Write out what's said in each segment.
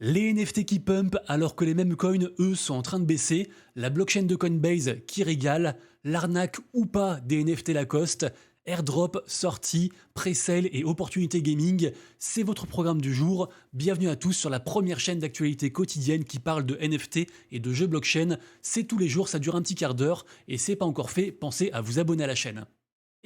Les NFT qui pump alors que les mêmes coins, eux, sont en train de baisser, la blockchain de Coinbase qui régale, l'arnaque ou pas des NFT Lacoste, airdrop, sortie, pre-sale et opportunité gaming, c'est votre programme du jour. Bienvenue à tous sur la première chaîne d'actualité quotidienne qui parle de NFT et de jeux blockchain. C'est tous les jours, ça dure un petit quart d'heure et c'est pas encore fait, pensez à vous abonner à la chaîne.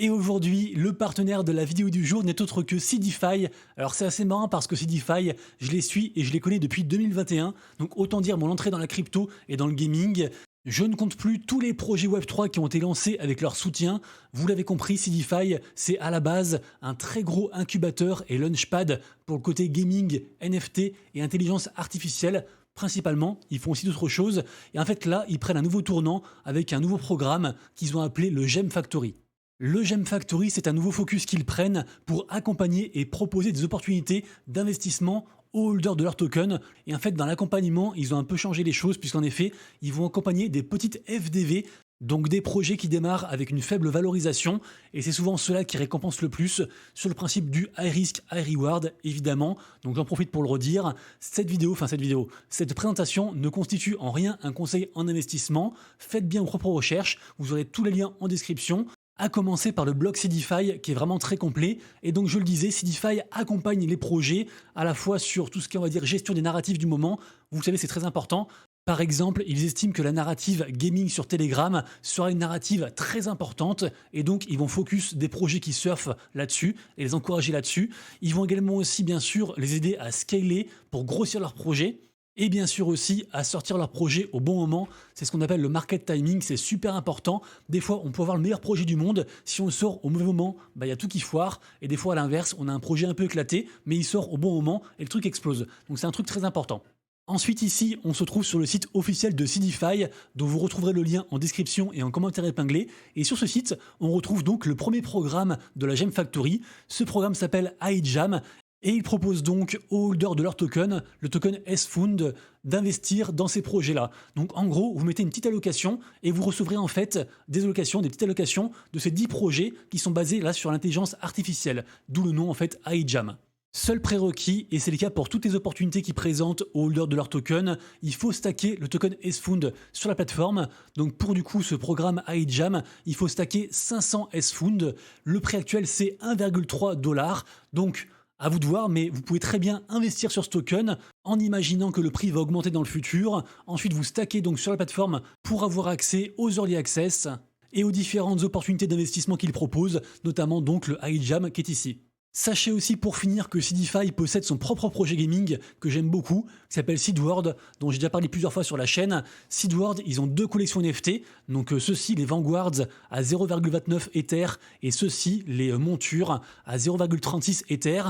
Et aujourd'hui, le partenaire de la vidéo du jour n'est autre que Seedify. Alors c'est assez marrant parce que Seedify, je les suis et je les connais depuis 2021, donc autant dire mon entrée dans la crypto et dans le gaming. Je ne compte plus tous les projets Web3 qui ont été lancés avec leur soutien. Vous l'avez compris, Seedify, c'est à la base un très gros incubateur et launchpad pour le côté gaming, NFT et intelligence artificielle. Principalement, ils font aussi d'autres choses. Et en fait là, ils prennent un nouveau tournant avec un nouveau programme qu'ils ont appelé le Gem Factory. Le Gem Factory, c'est un nouveau focus qu'ils prennent pour accompagner et proposer des opportunités d'investissement aux holders de leurs tokens. Et en fait, dans l'accompagnement, ils ont un peu changé les choses puisqu'en effet, ils vont accompagner des petites FDV, donc des projets qui démarrent avec une faible valorisation. Et c'est souvent ceux-là qui récompensent le plus sur le principe du high risk, high reward, évidemment. Donc j'en profite pour le redire. Cette présentation ne constitue en rien un conseil en investissement. Faites bien vos propres recherches. Vous aurez tous les liens en description. À commencer par le blog Seedify qui est vraiment très complet. Et donc je le disais, Seedify accompagne les projets à la fois sur tout ce qui est, on va dire, gestion des narratifs du moment. Vous savez, c'est très important. Par exemple, ils estiment que la narrative gaming sur Telegram sera une narrative très importante et donc ils vont focus des projets qui surfent là-dessus et les encourager là-dessus. Ils vont également aussi, bien sûr, les aider à scaler pour grossir leurs projets. Et bien sûr aussi à sortir leur projet au bon moment. C'est ce qu'on appelle le market timing, c'est super important. Des fois, on peut avoir le meilleur projet du monde. Si on le sort au mauvais moment, il y a tout qui foire. Et des fois, à l'inverse, on a un projet un peu éclaté, mais il sort au bon moment et le truc explose. Donc c'est un truc très important. Ensuite ici, on se trouve sur le site officiel de Seedify, dont vous retrouverez le lien en description et en commentaire épinglé. Et sur ce site, on retrouve donc le premier programme de la Gem Factory. Ce programme s'appelle iJam. Et il propose donc aux holders de leur token, le token S-Fund, d'investir dans ces projets-là. Donc en gros, vous mettez une petite allocation et vous recevrez en fait des petites allocations de ces 10 projets qui sont basés là sur l'intelligence artificielle, d'où le nom en fait iJam. Seul prérequis, et c'est le cas pour toutes les opportunités qui présentent aux holders de leur token, il faut stacker le token S-Fund sur la plateforme. Donc pour du coup ce programme iJam, il faut stacker 500 S-Fund. Le prix actuel c'est 1,3 $. Donc à vous de voir, mais vous pouvez très bien investir sur ce token en imaginant que le prix va augmenter dans le futur. Ensuite, vous stackez donc sur la plateforme pour avoir accès aux early access et aux différentes opportunités d'investissement qu'il propose, notamment donc le iJam qui est ici. Sachez aussi pour finir que Seedify possède son propre projet gaming que j'aime beaucoup, qui s'appelle Seedworld, dont j'ai déjà parlé plusieurs fois sur la chaîne. Seedworld, ils ont 2 collections NFT, donc ceux-ci, les Vanguards à 0,29 Ether et ceux-ci, les montures à 0,36 Ether.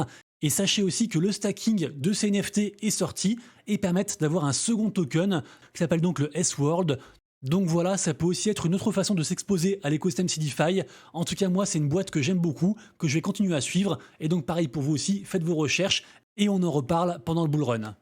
Et sachez aussi que le stacking de ces NFT est sorti et permettent d'avoir un second token qui s'appelle donc le S-World. Donc voilà, ça peut aussi être une autre façon de s'exposer à l'écosystème Seedify. En tout cas, moi, c'est une boîte que j'aime beaucoup, que je vais continuer à suivre. Et donc pareil pour vous aussi, faites vos recherches et on en reparle pendant le bull run.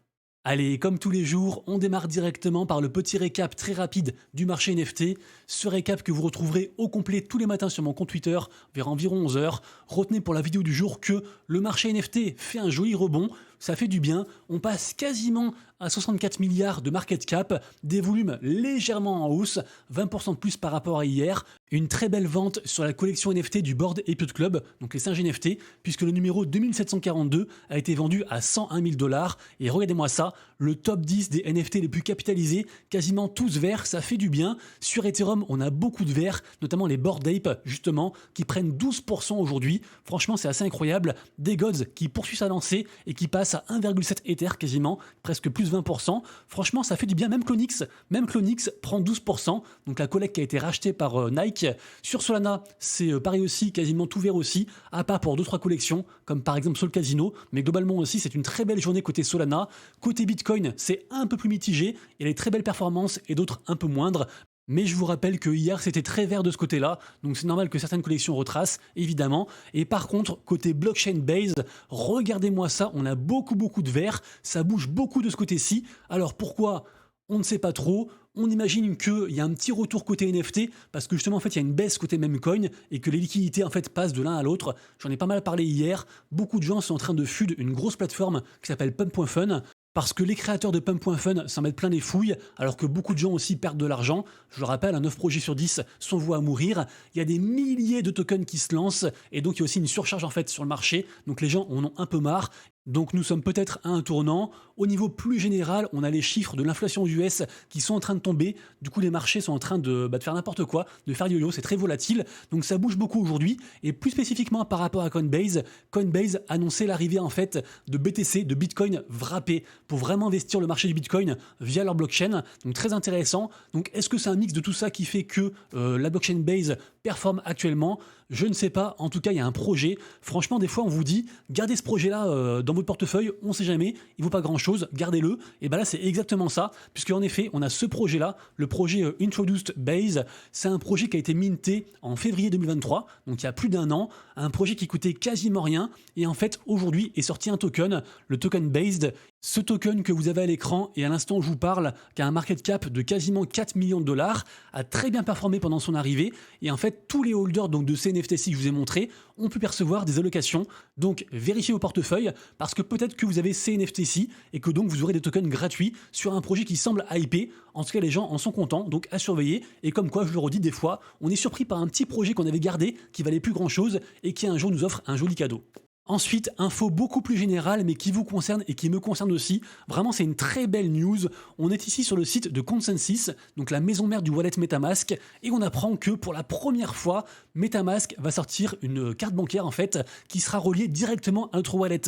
Allez, comme tous les jours, on démarre directement par le petit récap très rapide du marché NFT. Ce récap que vous retrouverez au complet tous les matins sur mon compte Twitter vers environ 11 h. Retenez pour la vidéo du jour que le marché NFT fait un joli rebond. Ça fait du bien, on passe quasiment à 64 milliards de market cap, des volumes légèrement en hausse, 20% de plus par rapport à hier, une très belle vente sur la collection NFT du Bored Ape Club, donc les 5 NFT, puisque le numéro 2742 a été vendu à 101 000 $, et regardez-moi ça, le top 10 des NFT les plus capitalisés, quasiment tous verts, ça fait du bien. Sur Ethereum, on a beaucoup de verts, notamment les Bored Ape, justement, qui prennent 12% aujourd'hui, franchement c'est assez incroyable, des Gods qui poursuivent sa lancée et qui passent à 1,7 Ether quasiment, presque plus 20%. Franchement, ça fait du bien. Même Clonix prend 12%, donc la collecte qui a été rachetée par Nike. Sur Solana, c'est pareil aussi, quasiment tout vert aussi, à part pour 2-3 collections, comme par exemple Sol Casino, mais globalement aussi, c'est une très belle journée côté Solana. Côté Bitcoin, c'est un peu plus mitigé, il y a des très belles performances et d'autres un peu moindres. Mais je vous rappelle que hier c'était très vert de ce côté-là, donc c'est normal que certaines collections retracent, évidemment. Et par contre, côté blockchain base, regardez-moi ça, on a beaucoup de vert, ça bouge beaucoup de ce côté-ci. Alors pourquoi? On ne sait pas trop. On imagine qu'il y a un petit retour côté NFT parce que justement en fait il y a une baisse côté memecoin et que les liquidités en fait passent de l'un à l'autre. J'en ai pas mal parlé hier. Beaucoup de gens sont en train de FUD une grosse plateforme qui s'appelle Pump.fun. Parce que les créateurs de Pump.fun s'en mettent plein les fouilles, alors que beaucoup de gens aussi perdent de l'argent. Je le rappelle, 9 projets sur 10 sont voués à mourir. Il y a des milliers de tokens qui se lancent, et donc il y a aussi une surcharge en fait sur le marché. Donc les gens en ont un peu marre. Donc nous sommes peut-être à un tournant. Au niveau plus général, on a les chiffres de l'inflation US qui sont en train de tomber. Du coup, les marchés sont en train de faire n'importe quoi, de faire yo-yo. C'est très volatile. Donc ça bouge beaucoup aujourd'hui. Et plus spécifiquement par rapport à Coinbase, Coinbase annonçait l'arrivée en fait de BTC, de Bitcoin wrappé, pour vraiment investir le marché du Bitcoin via leur blockchain. Donc très intéressant. Donc est-ce que c'est un mix de tout ça qui fait que la blockchain Base performe actuellement? Je ne sais pas. En tout cas, il y a un projet. Franchement, des fois, on vous dit, gardez ce projet-là dans votre portefeuille, on ne sait jamais, il vaut pas grand-chose, gardez-le. Et bien là, c'est exactement ça, puisque en effet, on a ce projet-là, le projet Introduced Base. C'est un projet qui a été minté en février 2023, donc il y a plus d'un an, un projet qui coûtait quasiment rien. Et en fait, aujourd'hui est sorti un token, le token Based. Ce token que vous avez à l'écran et à l'instant où je vous parle, qui a un market cap de quasiment 4 millions de dollars, a très bien performé pendant son arrivée. Et en fait, tous les holders donc, de ces NFTC que je vous ai montré ont pu percevoir des allocations. Donc, vérifiez vos portefeuilles parce que peut-être que vous avez ces NFTC et que donc vous aurez des tokens gratuits sur un projet qui semble hypé. En tout cas, les gens en sont contents, donc à surveiller. Et comme quoi, je le redis, des fois, on est surpris par un petit projet qu'on avait gardé qui valait plus grand-chose et qui un jour nous offre un joli cadeau. Ensuite, info beaucoup plus générale, mais qui vous concerne et qui me concerne aussi. Vraiment, c'est une très belle news. On est ici sur le site de Consensus, donc la maison mère du wallet MetaMask, et on apprend que pour la première fois, MetaMask va sortir une carte bancaire en fait, qui sera reliée directement à notre wallet.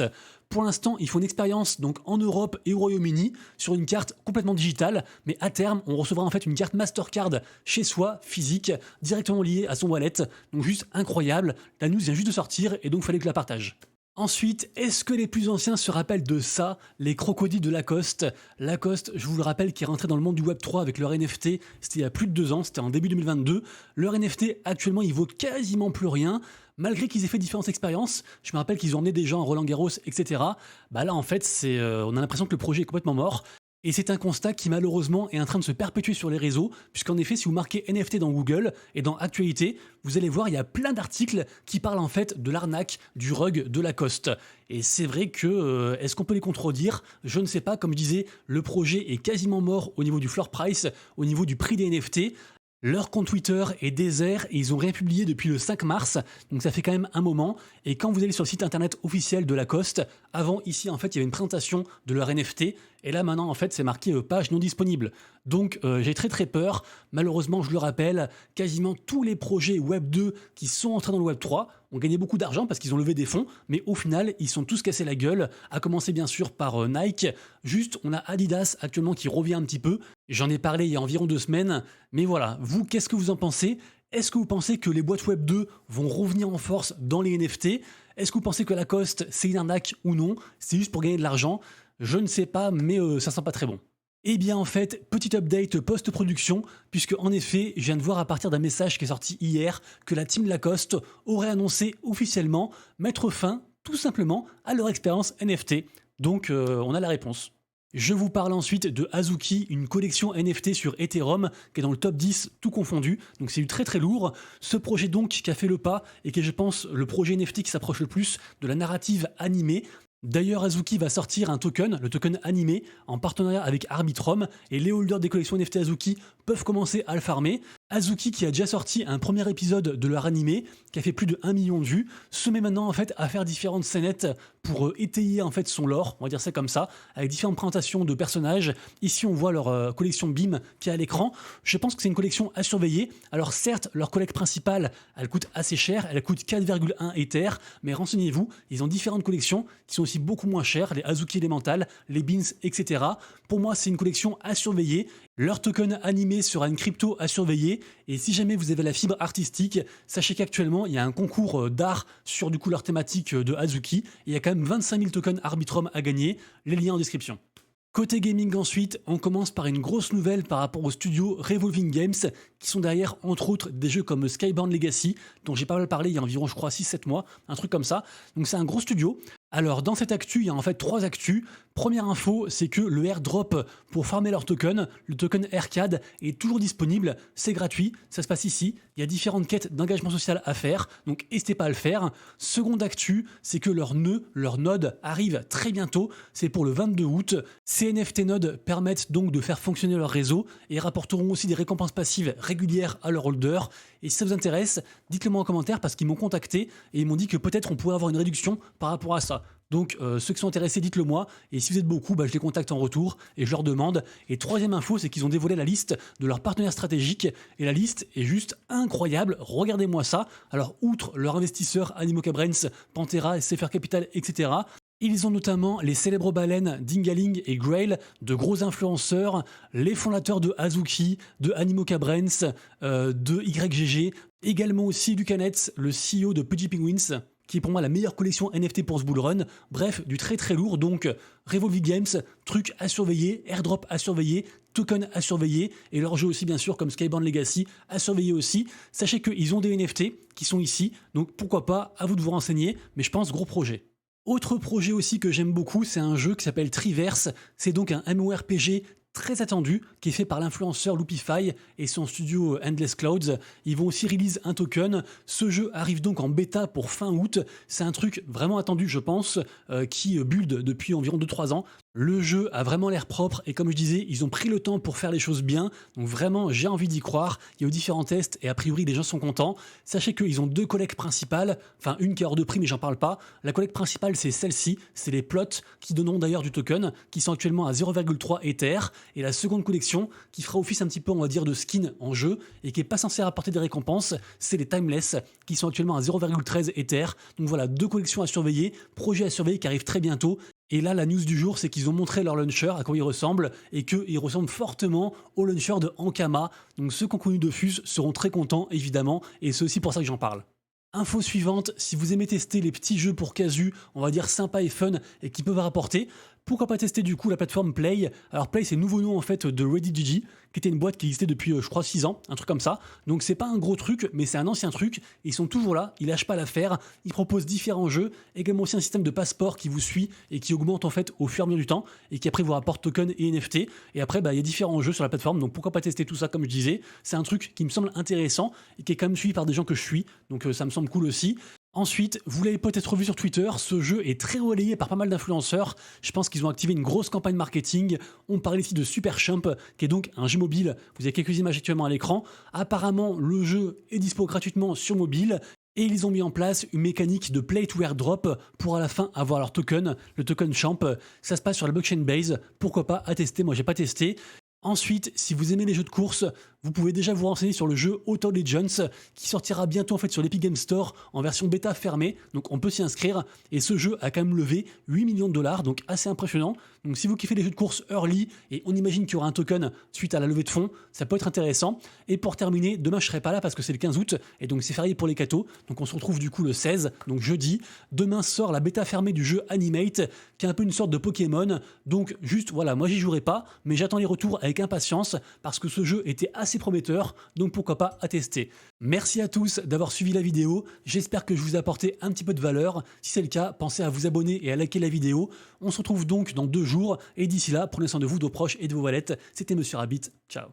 Pour l'instant, il faut une expérience donc en Europe et au Royaume-Uni sur une carte complètement digitale, mais à terme, on recevra en fait une carte Mastercard chez soi, physique, directement liée à son wallet. Donc juste incroyable. La news vient juste de sortir et donc il fallait que je la partage. Ensuite, est-ce que les plus anciens se rappellent de ça, les crocodiles de Lacoste? Lacoste, je vous le rappelle, qui est rentré dans le monde du Web3 avec leur NFT, c'était il y a plus de 2 ans, c'était en début 2022. Leur NFT, actuellement, il vaut quasiment plus rien, malgré qu'ils aient fait différentes expériences. Je me rappelle qu'ils ont emmené des gens à Roland-Garros, etc. Bah là, en fait, on a l'impression que le projet est complètement mort. Et c'est un constat qui malheureusement est en train de se perpétuer sur les réseaux, puisqu'en effet, si vous marquez NFT dans Google et dans Actualité, vous allez voir, il y a plein d'articles qui parlent en fait de l'arnaque du rug de Lacoste. Et c'est vrai que, est-ce qu'on peut les contredire? Je ne sais pas, comme je disais, le projet est quasiment mort au niveau du floor price, au niveau du prix des NFT. Leur compte Twitter est désert et ils ont rien publié depuis le 5 mars, donc ça fait quand même un moment. Et quand vous allez sur le site internet officiel de Lacoste, avant ici en fait il y avait une présentation de leur NFT, et là maintenant en fait c'est marqué page non disponible. Donc j'ai très peur, malheureusement je le rappelle, quasiment tous les projets Web 2 qui sont entrés dans le Web 3 ont gagné beaucoup d'argent parce qu'ils ont levé des fonds, mais au final ils sont tous cassés la gueule, à commencer bien sûr par Nike. Juste on a Adidas actuellement qui revient un petit peu, j'en ai parlé il y a environ 2 semaines, mais voilà, vous qu'est-ce que vous en pensez? Est-ce que vous pensez que les boîtes Web 2 vont revenir en force dans les NFT? Est-ce que vous pensez que Lacoste c'est une arnaque ou non? C'est juste pour gagner de l'argent? Je ne sais pas, mais ça sent pas très bon. Eh bien en fait, petit update post-production, puisque en effet, je viens de voir à partir d'un message qui est sorti hier que la team Lacoste aurait annoncé officiellement mettre fin, tout simplement, à leur expérience NFT. Donc on a la réponse. Je vous parle ensuite de Azuki, une collection NFT sur Ethereum qui est dans le top 10 tout confondu, donc c'est du très lourd. Ce projet donc qui a fait le pas et qui est je pense le projet NFT qui s'approche le plus de la narrative animée. D'ailleurs, Azuki va sortir un token, le token animé, en partenariat avec Arbitrum, et les holders des collections NFT Azuki peuvent commencer à le farmer. Azuki, qui a déjà sorti un premier épisode de leur animé, qui a fait plus de 1 million de vues, se met maintenant en fait à faire différentes scénettes pour étayer en fait son lore, on va dire ça comme ça, avec différentes présentations de personnages. Ici, on voit leur collection BIM qui est à l'écran. Je pense que c'est une collection à surveiller. Alors certes, leur collecte principale, elle coûte assez cher, elle coûte 4,1 Ether, mais renseignez-vous, ils ont différentes collections qui sont aussi beaucoup moins chères, les Azuki Elemental, les Beans, etc. Pour moi, c'est une collection à surveiller. Leur token animé sera une crypto à surveiller, et si jamais vous avez la fibre artistique, sachez qu'actuellement il y a un concours d'art sur du coup leur thématique de Azuki, et il y a quand même 25 000 tokens Arbitrum à gagner, les liens en description. Côté gaming ensuite, on commence par une grosse nouvelle par rapport au studio Revolving Games, qui sont derrière entre autres des jeux comme Skybound Legacy, dont j'ai pas mal parlé il y a environ je crois 6-7 mois, un truc comme ça. Donc c'est un gros studio. Alors, dans cette actu, il y a en fait 3 actus. Première info, c'est que le airdrop pour farmer leur token, le token AirCAD, est toujours disponible. C'est gratuit, ça se passe ici. Il y a différentes quêtes d'engagement social à faire, donc n'hésitez pas à le faire. Seconde actu, c'est que leur nœud, leur node arrive très bientôt. C'est pour le 22 août. Ces NFT nodes permettent donc de faire fonctionner leur réseau et rapporteront aussi des récompenses passives régulières à leurs holders. Et si ça vous intéresse, dites-le moi en commentaire parce qu'ils m'ont contacté et ils m'ont dit que peut-être on pourrait avoir une réduction par rapport à ça. Donc ceux qui sont intéressés, dites-le moi. Et si vous êtes beaucoup, je les contacte en retour et je leur demande. Et troisième info, c'est qu'ils ont dévoilé la liste de leurs partenaires stratégiques. Et la liste est juste incroyable. Regardez-moi ça. Alors outre leurs investisseurs Animoca Brands, Pantera, SFR Capital, etc., ils ont notamment les célèbres baleines Dingaling et Grail, de gros influenceurs, les fondateurs de Azuki, de Animoca Brands, de YGG, également aussi Lucanets, le CEO de Pudgy Penguins, qui est pour moi la meilleure collection NFT pour ce bull run. Bref, du très très lourd, donc Revolve Games, trucs à surveiller, airdrop à surveiller, token à surveiller, et leurs jeux aussi bien sûr comme Skybound Legacy à surveiller aussi. Sachez qu'ils ont des NFT qui sont ici, donc pourquoi pas, à vous de vous renseigner, mais je pense gros projet. Autre projet aussi que j'aime beaucoup, c'est un jeu qui s'appelle Triverse. C'est donc un MMORPG très attendu qui est fait par l'influenceur Loopify et son studio Endless Clouds. Ils vont aussi release un token. Ce jeu arrive donc en bêta pour fin août. C'est un truc vraiment attendu, je pense, qui build depuis environ 2-3 ans. Le jeu a vraiment l'air propre et comme je disais, ils ont pris le temps pour faire les choses bien. Donc vraiment, j'ai envie d'y croire. Il y a eu différents tests et a priori, les gens sont contents. Sachez qu'ils ont 2 collectes principales, enfin une qui est hors de prix mais j'en parle pas. La collecte principale, c'est celle-ci. C'est les plots qui donneront d'ailleurs du token, qui sont actuellement à 0,3 Ether. Et la seconde collection, qui fera office un petit peu, on va dire, de skin en jeu et qui est pas censée rapporter des récompenses, c'est les Timeless, qui sont actuellement à 0,13 Ether. Donc voilà, 2 collections à surveiller, projet à surveiller qui arrive très bientôt. Et là, la news du jour, c'est qu'ils ont montré leur launcher, à quoi il ressemble, et qu'il ressemble fortement au launcher de Ankama. Donc ceux qui ont connu Dofus seront très contents, évidemment, et c'est aussi pour ça que j'en parle. Info suivante, si vous aimez tester les petits jeux pour casu, on va dire sympa et fun, et qui peuvent rapporter, pourquoi pas tester du coup la plateforme Play. Alors Play, c'est le nouveau nom en fait de ReadyGG, qui était une boîte qui existait depuis je crois 6 ans, un truc comme ça. Donc c'est pas un gros truc, mais c'est un ancien truc. Ils sont toujours là, ils lâchent pas l'affaire. Ils proposent différents jeux, également aussi un système de passeport qui vous suit et qui augmente en fait au fur et à mesure du temps et qui après vous rapporte token et NFT. Et après il y a différents jeux sur la plateforme, donc pourquoi pas tester tout ça comme je disais. C'est un truc qui me semble intéressant et qui est quand même suivi par des gens que je suis, donc ça me semble cool aussi. Ensuite, vous l'avez peut-être vu sur Twitter, ce jeu est très relayé par pas mal d'influenceurs. Je pense qu'ils ont activé une grosse campagne marketing. On parle ici de Super Chump, qui est donc un jeu mobile. Vous avez quelques images actuellement à l'écran. Apparemment, le jeu est dispo gratuitement sur mobile. Et ils ont mis en place une mécanique de play to airdrop pour à la fin avoir leur token, le token Champ. Ça se passe sur la blockchain base. Pourquoi pas à tester, moi j'ai pas testé. Ensuite, si vous aimez les jeux de course, vous pouvez déjà vous renseigner sur le jeu Auto Legends qui sortira bientôt en fait sur l'Epic Games Store en version bêta fermée, donc on peut s'y inscrire et ce jeu a quand même levé 8 millions de dollars, donc assez impressionnant. Donc si vous kiffez les jeux de course early et on imagine qu'il y aura un token suite à la levée de fonds, ça peut être intéressant. Et pour terminer, demain je serai pas là parce que c'est le 15 août et donc c'est férié pour les cathos, donc on se retrouve du coup le 16, donc jeudi. Demain sort la bêta fermée du jeu Animate qui est un peu une sorte de Pokémon, donc juste voilà, moi j'y jouerai pas, mais j'attends les retours avec impatience parce que ce jeu était assez prometteur, donc pourquoi pas à tester. Merci à tous d'avoir suivi la vidéo, j'espère que je vous ai apporté un petit peu de valeur. Si c'est le cas, pensez à vous abonner et à liker la vidéo. On se retrouve donc dans 2 jours et d'ici là, prenez soin de vous, de vos proches et de vos wallets. C'était Monsieur Rabbit, ciao.